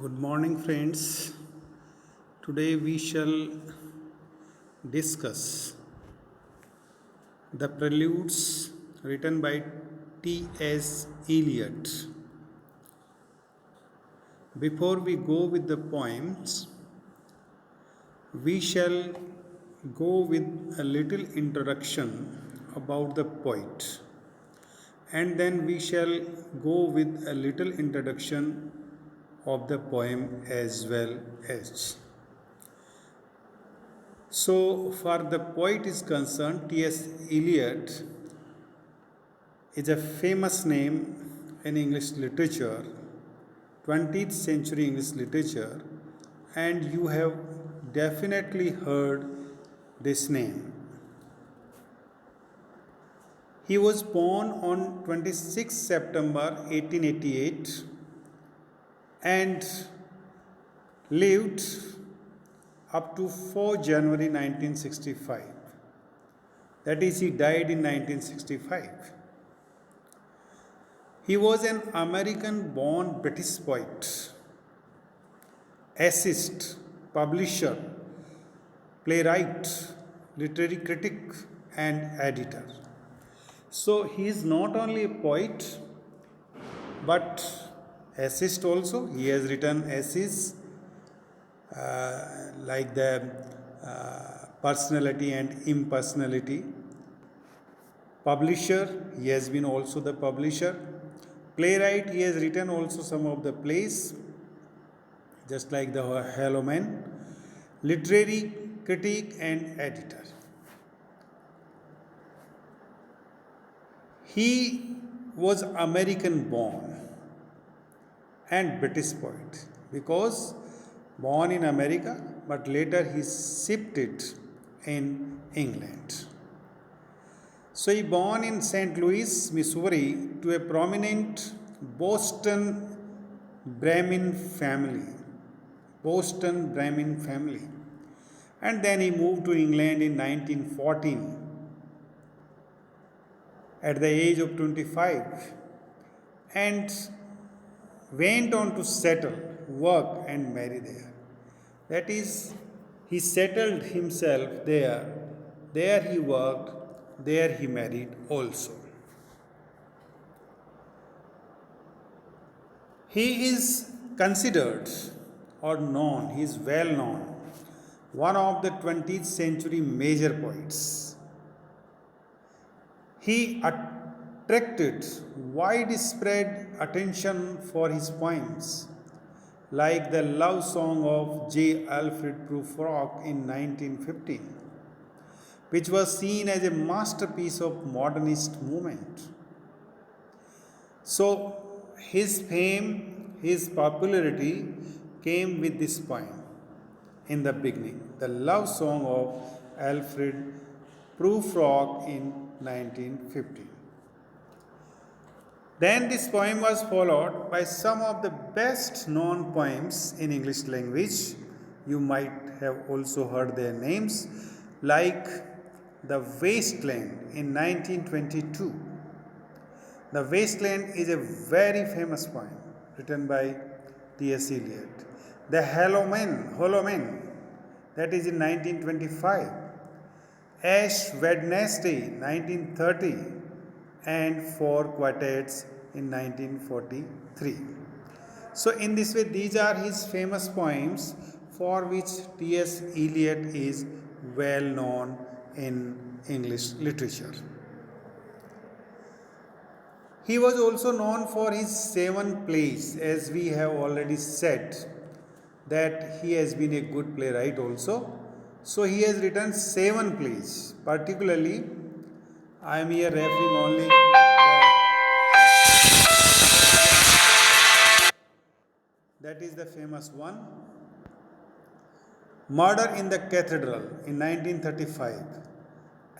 Good morning, friends. Today we shall discuss the preludes written by T.S. Eliot. Before we go with the poems, we shall go with a little introduction about the poet, and then we shall go with a little introduction of the poem as well as. So, far the poet is concerned, T.S. Eliot is a famous name in English literature, 20th century English literature, and you have definitely heard this name. He was born on 26 September 1888 and lived up to 4 January 1965. That is, he died in 1965. He was an American born British poet, essayist, publisher, playwright, literary critic, and editor. So he is not only a poet but essayist also. He has written essays like the personality and impersonality. Publisher, he has been also the publisher. Playwright, he has written also some of the plays, just like the Hello Man. Literary critic and editor. He was American born and British poet because born in America, but later he shifted in England. So he born in St. Louis, Missouri, to a prominent Boston Brahmin family. Boston Brahmin family. And then he moved to England in 1914 at the age of 25 and went on to settle, work, and marry there. That is, he settled himself there. There he worked, there he married also. He is considered or known, he is well known, one of the 20th century major poets. He attracted widespread attention for his poems, like the love song of J. Alfred Prufrock in 1915, which was seen as a masterpiece of modernist movement. So, his fame, his popularity came with this poem in the beginning, the love song of Alfred Prufrock in 1915. Then this poem was followed by some of the best known poems in English language. You might have also heard their names, like The Wasteland in 1922. The Wasteland is a very famous poem written by T.S. Eliot. The Hollow Man, that is in 1925. Ash Wednesday, 1930, and Four Quartets in 1943. So, in this way, these are his famous poems for which T.S. Eliot is well known in English literature. He was also known for his 7 plays, as we have already said that he has been a good playwright also. So he has written 7 plays. Particularly, I am here referring only that is the famous one, Murder in the Cathedral in 1935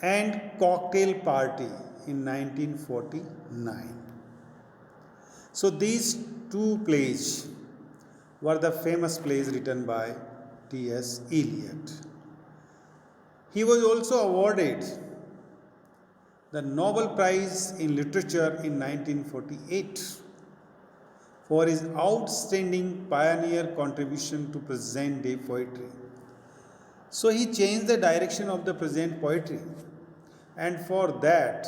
and Cocktail Party in 1949. So these 2 plays were the famous plays written by T.S. Eliot. He was also awarded the Nobel Prize in Literature in 1948 for his outstanding pioneer contribution to present day poetry. So he changed the direction of the present poetry, and for that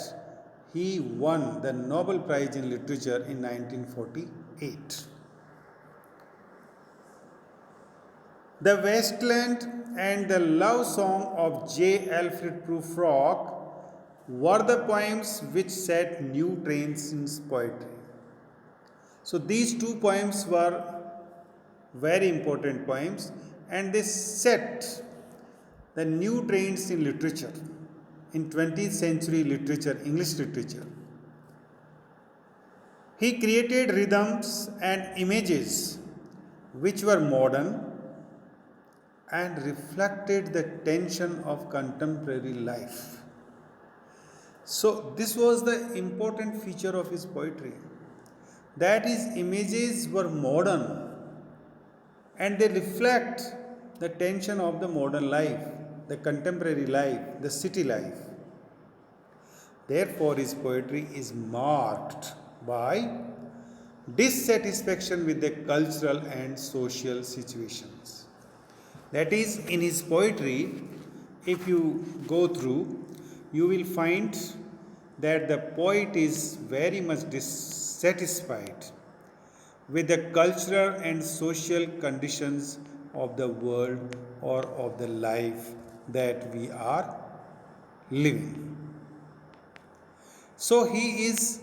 he won the Nobel Prize in Literature in 1948. The Wasteland and the Love Song of J. Alfred Prufrock were the poems which set new trends in poetry. So these two poems were very important poems, and they set the new trends in literature, in 20th century literature, English literature. He created rhythms and images which were modern and reflected the tension of contemporary life. So, this was the important feature of his poetry, that his images were modern and they reflect the tension of the modern life, the contemporary life, the city life. Therefore, his poetry is marked by dissatisfaction with the cultural and social situations. That is, in his poetry, if you go through, you will find that the poet is very much dissatisfied with the cultural and social conditions of the world or of the life that we are living. So he is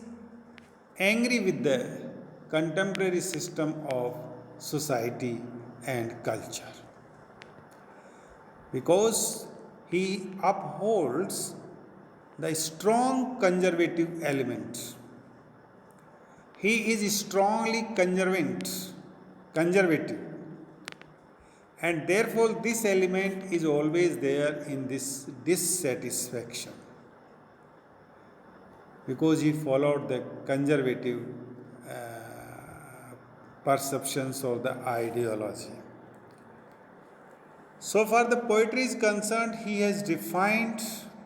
angry with the contemporary system of society and culture because he upholds the strong conservative element. He is strongly conservative, and therefore this element is always there in this dissatisfaction because he followed the conservative perceptions of the ideology. So far the poetry is concerned, he has defined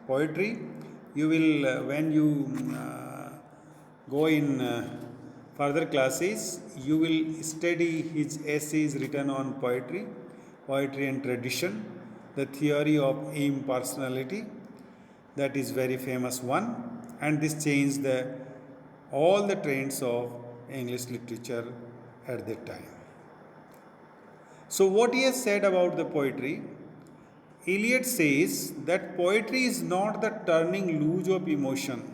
poetry. You will, when you go in further classes, you will study his essays written on poetry, poetry and tradition, the theory of impersonality, that is very famous one, and this changed all the trends of English literature at that time. So what he has said about the poetry, Eliot says that poetry is not the turning loose of emotion,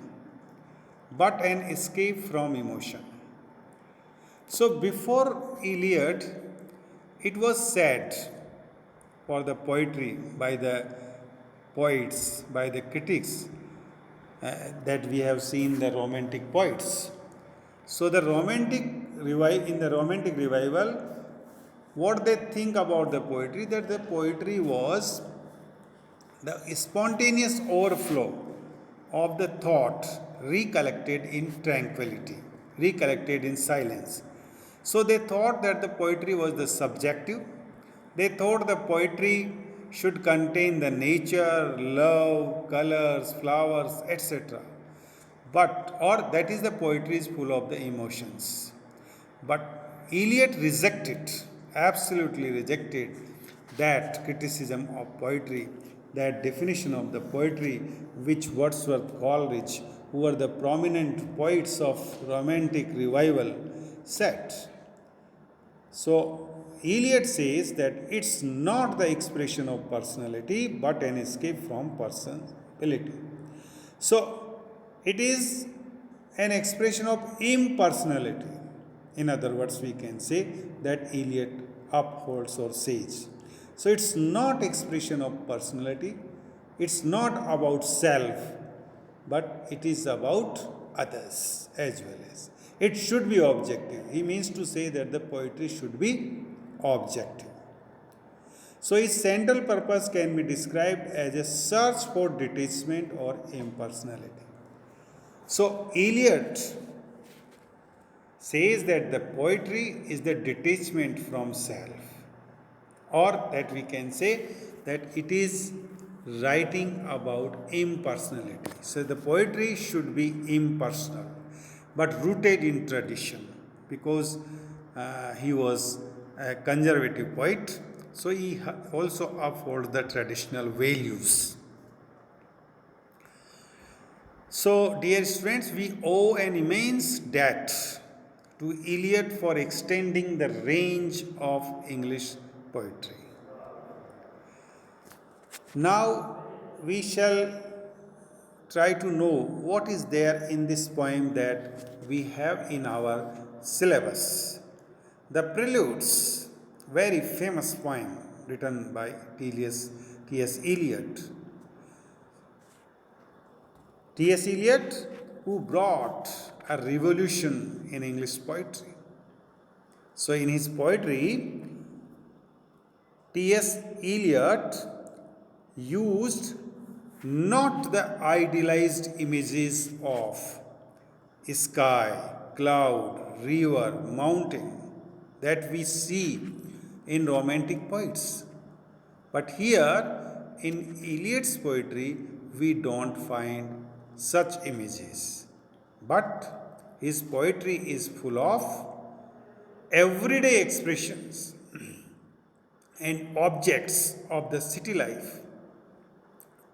but an escape from emotion. So before Eliot, it was said for the poetry by the poets, by the critics, that we have seen the romantic poets. So in the romantic revival, what they think about the poetry, that the poetry was the spontaneous overflow of the thought recollected in tranquility, recollected in silence. So they thought that the poetry was the subjective. They thought the poetry should contain the nature, love, colors, flowers, etc. But, or that is the poetry is full of the emotions. But Eliot rejected, absolutely rejected that criticism of poetry, that definition of the poetry which Wordsworth, Coleridge, who were the prominent poets of romantic revival, said. So Eliot says that it's not the expression of personality but an escape from personality. So it is an expression of impersonality. In other words, we can say that Eliot upholds or says. So it's not expression of personality, it's not about self, but it is about others as well as. It should be objective. He means to say that the poetry should be objective. So its central purpose can be described as a search for detachment or impersonality. So Eliot says that the poetry is the detachment from self, or that we can say that it is writing about impersonality. So the poetry should be impersonal but rooted in tradition, because he was a conservative poet, so he also upholds the traditional values. So, dear students, we owe an immense debt to Eliot for extending the range of English poetry. Now, we shall try to know what is there in this poem that we have in our syllabus. The Preludes, very famous poem written by T.S. Eliot. T.S. Eliot, who brought a revolution in English poetry. So, in his poetry, T.S. Eliot used not the idealized images of sky, cloud, river, mountain that we see in romantic poets. But here in Eliot's poetry, we don't find such images. But his poetry is full of everyday expressions and objects of the city life,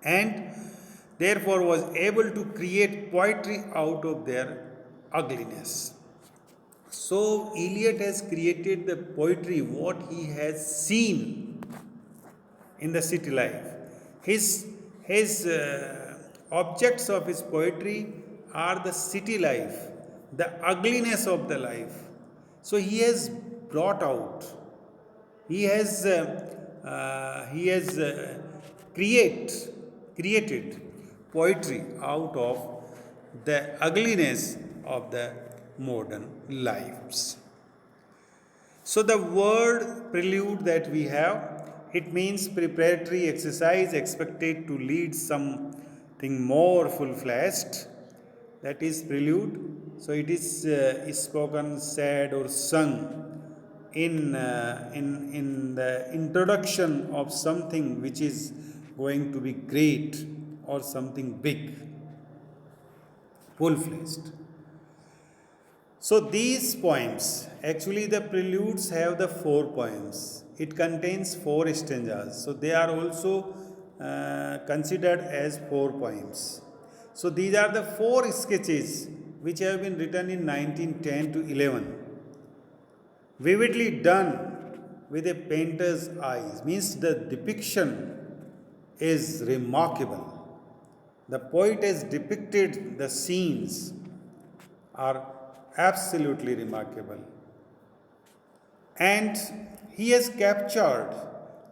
and therefore was able to create poetry out of their ugliness. So Eliot has created the poetry what he has seen in the city life. His objects of his poetry are the city life, the ugliness of the life. So he has brought out, he has created poetry out of the ugliness of the modern lives. So the word prelude that we have, it means preparatory exercise expected to lead something more full-fledged. That is prelude. So it is spoken, said, or sung in the introduction of something which is going to be great or something big, full-fledged. So these poems, actually the preludes have the 4 poems. It contains 4 stanzas. So they are also considered as 4 poems. So these are the 4 sketches which have been written in 1910 to 11. Vividly done with a painter's eyes, means the depiction is remarkable. The poet has depicted the scenes are absolutely remarkable. And he has captured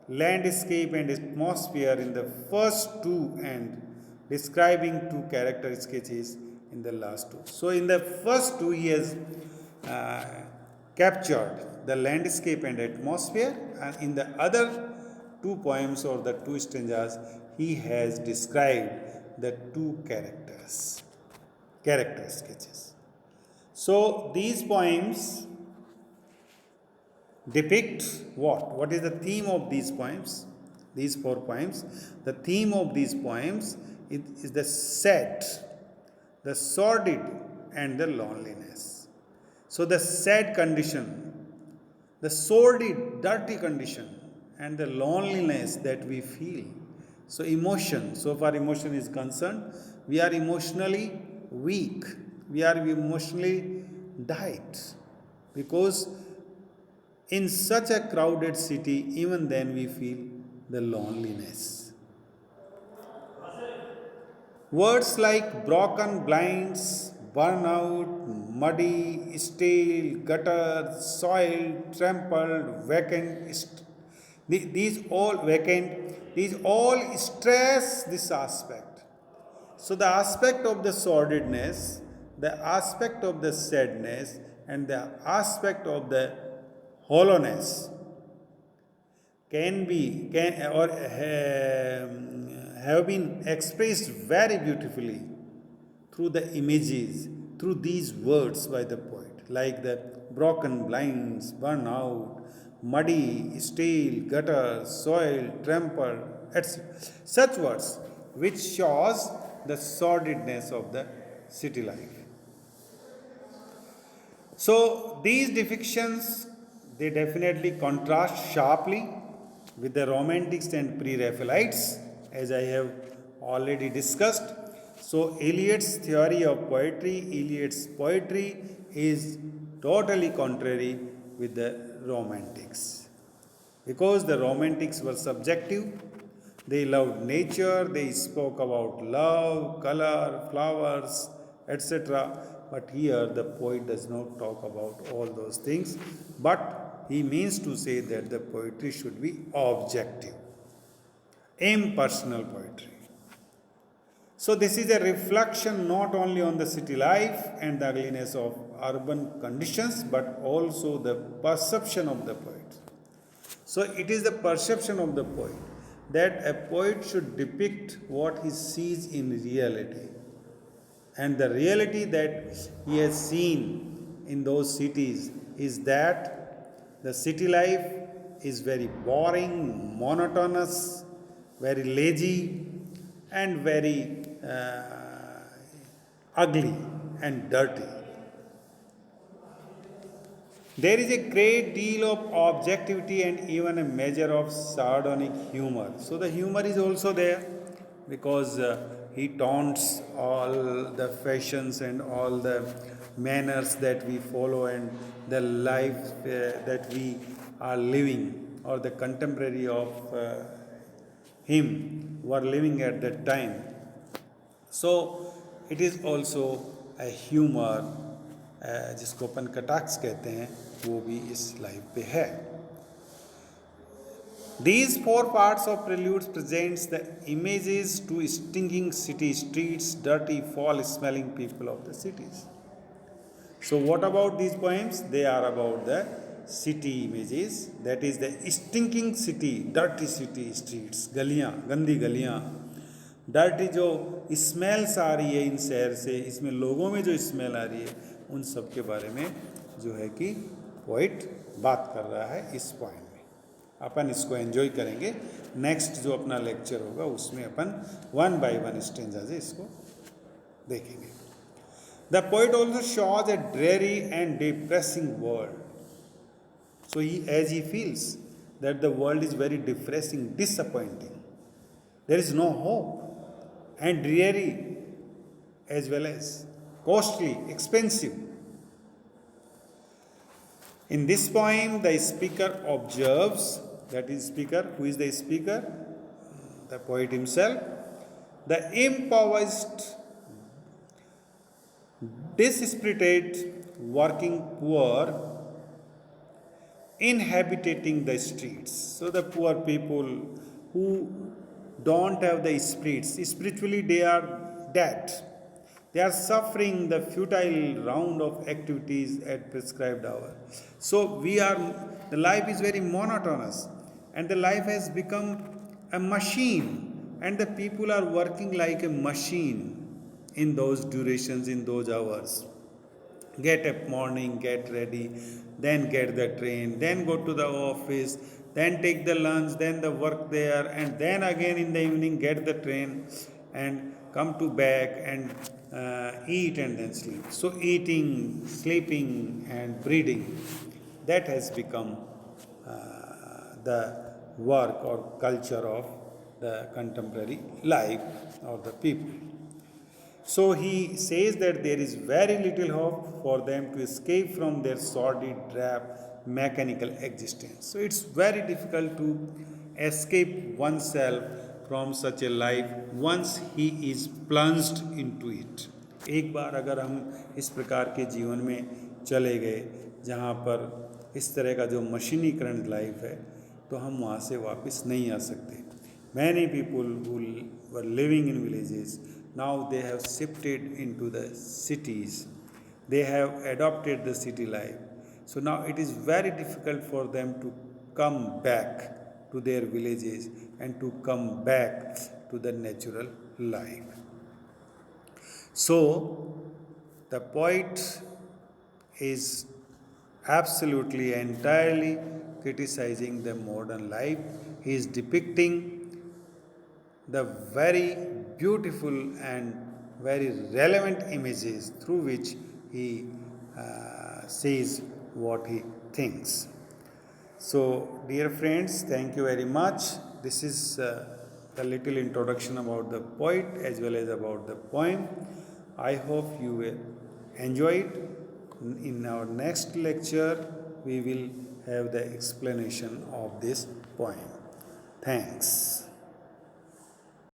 landscape and atmosphere in the first 2 and describing 2 character sketches in the last 2. So in the first 2 he has captured the landscape and atmosphere, and in the other 2 poems or the 2 stanzas he has described the 2 character sketches. So these poems depict what? What is the theme of these poems? These 4 poems. The theme of these poems is the sad, the sordid, and the loneliness. So the sad condition, the sordid, dirty condition, and the loneliness that we feel. So emotion, so far emotion is concerned, we are emotionally weak. We are emotionally died, because in such a crowded city, even then we feel the loneliness. Words like broken blinds, burnout, muddy, stale, gutter, soiled, trampled, vacant, these all stress this aspect. So the aspect of the sordidness, the aspect of the sadness, and the aspect of the hollowness have been expressed very beautifully through the images, through these words by the poet, like the broken blinds, burnout, muddy, stale, gutter, soil, trampled, etc. Such words which shows the sordidness of the city life. So these depictions, they definitely contrast sharply with the Romantics and Pre-Raphaelites, as I have already discussed. So Eliot's theory of poetry, Eliot's poetry is totally contrary with the Romantics. Because the Romantics were subjective, they loved nature, they spoke about love, color, flowers, etc. But here the poet does not talk about all those things, but he means to say that the poetry should be objective, impersonal poetry. So, this is a reflection not only on the city life and the ugliness of urban conditions, but also the perception of the poet. So, it is the perception of the poet that a poet should depict what he sees in reality. And the reality that he has seen in those cities is that the city life is very boring, monotonous, very lazy, and very ugly and dirty. There is a great deal of objectivity and even a measure of sardonic humor. So the humor is also there because he taunts all the fashions and all the manners that we follow and the life that we are living, or the contemporary of him who are living at that time. So it is also a humor, जिसको अपन कटाक्ष कहते हैं, वो भी इस life पे है. These four parts of preludes presents the images to stinking city streets, dirty, foul-smelling people of the cities. So what about these poems? They are about the city images, that is the stinking city, dirty city streets, गलियाँ, गंदी गलियाँ, dirty जो smells आ रही है इन शहर से, इसमें लोगों में जो स्मेल आ रही है, उन सब के बारे में जो है कि पोइट बात कर रहा है इस पॉइंट में. अपन इसको एंजॉय करेंगे. नेक्स्ट जो अपना लेक्चर होगा उसमें अपन वन बाय वन स्टेंजा से इसको देखेंगे. The poet also shows a dreary and depressing world. So as he feels that the world is very depressing, disappointing. There is no hope, and dreary as well as costly, expensive. In this poem, the speaker observes, that is speaker, who is the speaker? The poet himself. The impoverished, dispirited working poor inhabiting the streets. So the poor people who don't have the spirits, spiritually they are dead. They are suffering the futile round of activities at prescribed hour. So the life is very monotonous, and the life has become a machine, and the people are working like a machine in those durations, in those hours. Get up morning, get ready, then get the train, then go to the office, then take the lunch, then the work there, and then again in the evening get the train and come to back and eat and then sleep. So eating, sleeping and breeding, that has become the work or culture of the contemporary life of the people. So he says that there is very little hope for them to escape from their sordid, drab, mechanical existence. So it's very difficult to escape oneself from such a life once he is plunged into it. एक बार अगर हम इस प्रकार के जीवन में चले गए जहाँ पर इस तरह का जो मशीनीकरण लाइफ है, तो हम वहाँ से वापस नहीं आ सकते. Many people who were living in villages, now they have shifted into the cities. They have adopted the city life. So now it is very difficult for them to come back to their villages and to come back to the natural life. So the poet is absolutely entirely criticizing the modern life. He is depicting the very beautiful and very relevant images through which he says what he thinks. So, dear friends, thank you very much. This is the little introduction about the poet as well as about the poem. I hope you will enjoy it. In our next lecture, we will have the explanation of this poem. Thanks.